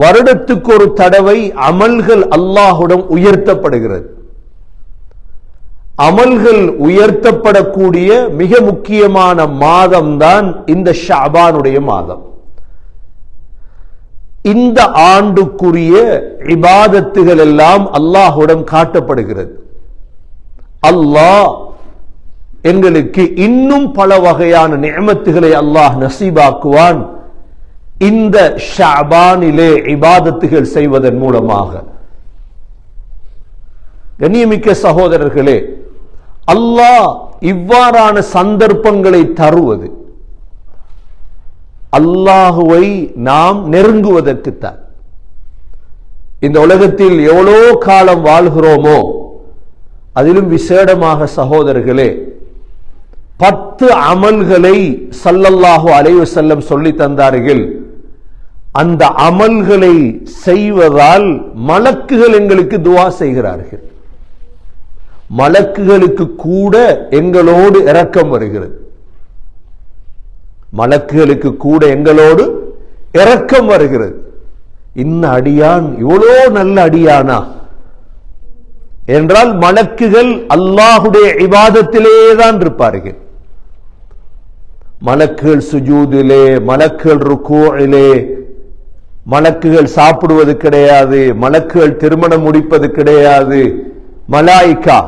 வருடத்துக்கு ஒரு தடவை அமல்கள் அல்லாஹ்விடம் உயர்த்தப்படுகிறது. அமல்கள் உயர்த்தப்படக்கூடிய மிக முக்கியமான மாதம் தான் இந்த ஷஅபானுடைய மாதம். இந்த ஆண்டுக்குரிய இபாதத்துகள் எல்லாம் அல்லாஹ்விடம் காட்டப்படுகிறது. அல்லாஹ் எங்களுக்கு இன்னும் பல வகையான நிஅமத்துகளை அல்லாஹ் நசீபாக்குவான் இந்த ஷஅபானிலே இபாதத்துகள் செய்வதன் மூலமாக. கண்ணியமிக்க சகோதரர்களே, அல்லாஹ் இவ்வாறான சந்தர்ப்பங்களை தருவது அல்லாஹுவை நாம் நெருங்குவதற்குத்தான். இந்த உலகத்தில் எவ்வளோ காலம் வாழ்கிறோமோ அதிலும் விசேடமாக சகோதரர்களே 10 அமல்களை ஸல்லல்லாஹு அலைஹி வஸல்லம் சொல்லி தந்தார்கள். அந்த அமல்களை செய்வதால் மலக்குகள் எங்களுக்கு துஆ செய்கிறார்கள். மலக்குகளுக்கு கூட எங்களோடு இரக்கம் வருகிறது. மலக்குகளுக்கு கூட எங்களோடு இரக்கம் வருகிறது. இன்ன அடியான் இவ்வளோ நல்ல அடியானா என்றால் மலக்குகள் அல்லாஹுடைய இபாதத்திலே தான் இருப்பார்கள். மலக்குகள் சுஜூதிலே, மலக்குகள் ருக்கூஇலே, மலக்குகள் சாப்பிடுவது கிடையாது, மலக்குகள் திருமணம் முடிப்பது கிடையாது. மலாயிகா